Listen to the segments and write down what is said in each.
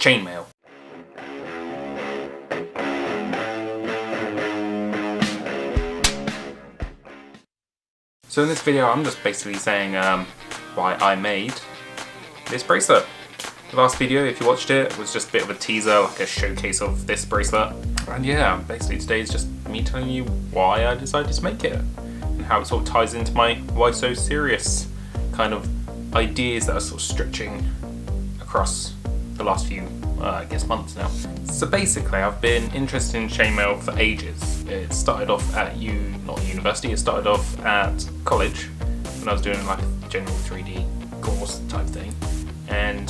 chainmail. So in this video I'm just basically saying why I made this bracelet. The last video, if you watched it, was just a bit of a teaser, like a showcase of this bracelet. And yeah, basically today is just me telling you why I decided to make it and how it sort of ties into my why so serious kind of ideas that are sort of stretching across the last few, I guess, months now. So basically, I've been interested in chainmail for ages. It started off at not university, it started off at college when I was doing like a general 3D course type thing. And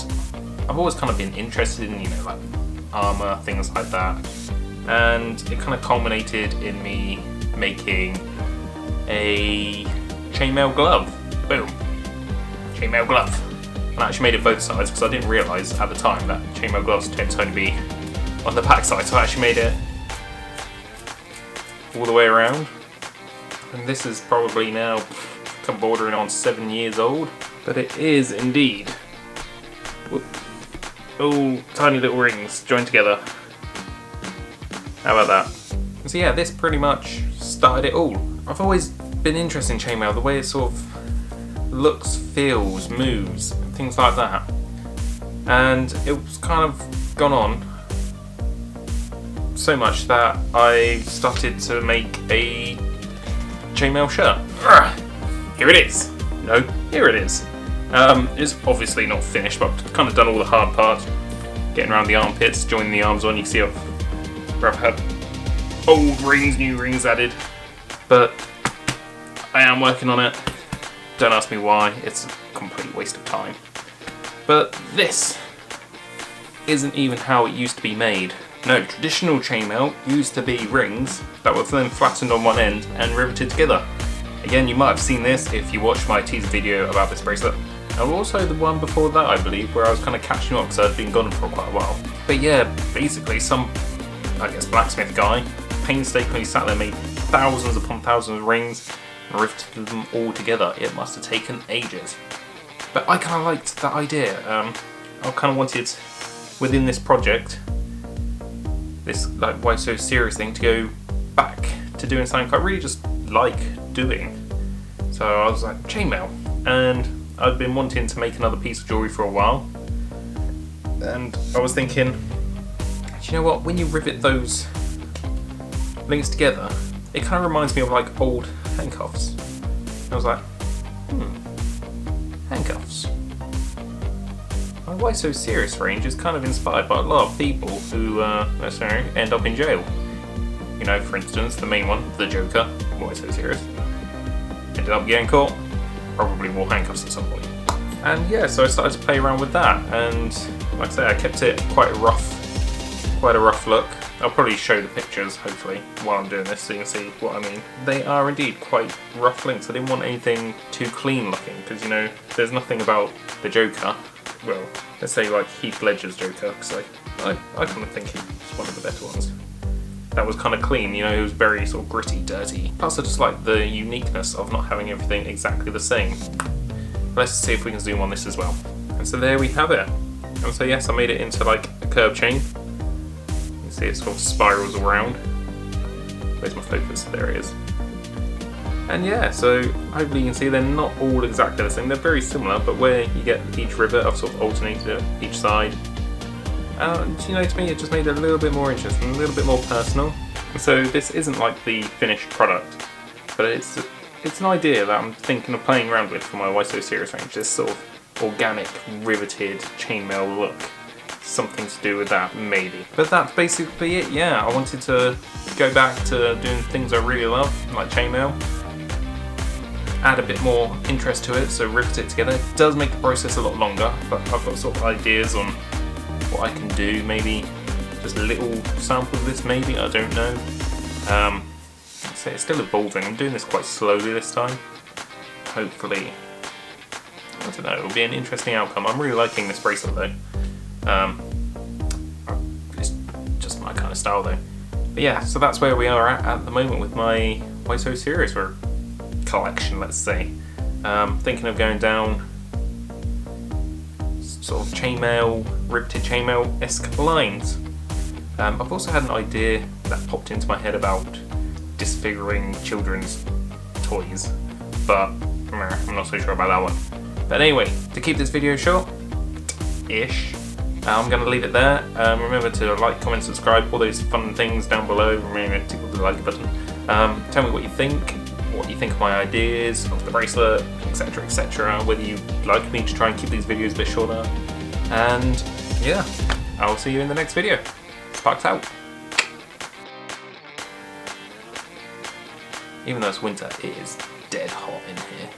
I've always kind of been interested in, like armor, things like that. And it kind of culminated in me making a chainmail glove. Boom. Chainmail glove. And I actually made it both sides because I didn't realise at the time that chainmail gloves tend to only be on the back side, so I actually made it all the way around. And this is probably now bordering on 7 years old, but it is indeed all tiny little rings joined together. How about that? So yeah, this pretty much started it all. I've always been interested in chainmail, the way it sort of looks, feels, moves, things like that. And it's kind of gone on so much that I started to make a chainmail shirt. Here it is. No, here it is. It's obviously not finished, but I've kind of done all the hard parts. Getting around the armpits, joining the arms on. You can see I've had old rings, new rings added. But I am working on it. Don't ask me why, it's a complete waste of time. But this isn't even how it used to be made. No, traditional chainmail used to be rings that were then flattened on one end and riveted together. Again, you might have seen this if you watched my teaser video about this bracelet. And also the one before that, I believe, where I was kind of catching up because I'd been gone for quite a while. But yeah, basically some, I guess, blacksmith guy painstakingly sat there, made thousands upon thousands of rings, and riveted them all together. It must have taken ages. But I kind of liked that idea. I kind of wanted, within this project, this like why so serious thing, to go back to doing something I really just like doing. So I was like, chainmail. And I'd been wanting to make another piece of jewellery for a while. And I was thinking, do you know what, when you rivet those links together, it kind of reminds me of like old handcuffs. And I was like, handcuffs. My Why So Serious range is kind of inspired by a lot of people who end up in jail. You know, for instance, the main one, the Joker, Why So Serious, ended up getting caught, probably wore handcuffs at some point. And yeah, so I started to play around with that, and like I say, I kept it quite a rough look. I'll probably show the pictures, hopefully, while I'm doing this so you can see what I mean. They are indeed quite rough links. I didn't want anything too clean looking, because, there's nothing about the Joker, well, let's say like Heath Ledger's Joker, because I kind of think he's one of the better ones. That was kind of clean, it was very sort of gritty, dirty. Plus I just like the uniqueness of not having everything exactly the same. Let's see if we can zoom on this as well. And so there we have it. And so yes, I made it into like a curved chain. See, it sort of spirals around. Where's my focus? There it is. And yeah, so hopefully you can see they're not all exactly the same. They're very similar, but where you get each rivet, I've sort of alternated it each side. And to me, it just made it a little bit more interesting, a little bit more personal. And so this isn't like the finished product, but it's an idea that I'm thinking of playing around with for my Why So Serious range. This sort of organic, riveted chainmail look. Something to do with that, maybe. But that's basically it, yeah. I wanted to go back to doing things I really love, like chainmail. Add a bit more interest to it, so rivet it together. It does make the process a lot longer, but I've got sort of ideas on what I can do. Maybe just a little sample of this, maybe, I don't know. So it's still evolving. I'm doing this quite slowly this time. Hopefully, I don't know, it'll be an interesting outcome. I'm really liking this bracelet though. It's just my kind of style though. But yeah, so that's where we are at the moment with my Why So Serious collection, let's say. Thinking of going down sort of chainmail, riveted chainmail-esque lines. I've also had an idea that popped into my head about disfiguring children's toys, but I'm not so sure about that one. But anyway, to keep this video short-ish, I'm going to leave it there. Remember to like, comment, subscribe, all those fun things down below. Remember to tickle the like button. Tell me what you think of my ideas, of the bracelet, etc, etc. Whether you like me to try and keep these videos a bit shorter. And yeah, I'll see you in the next video. Sparks out. Even though it's winter, it is dead hot in here.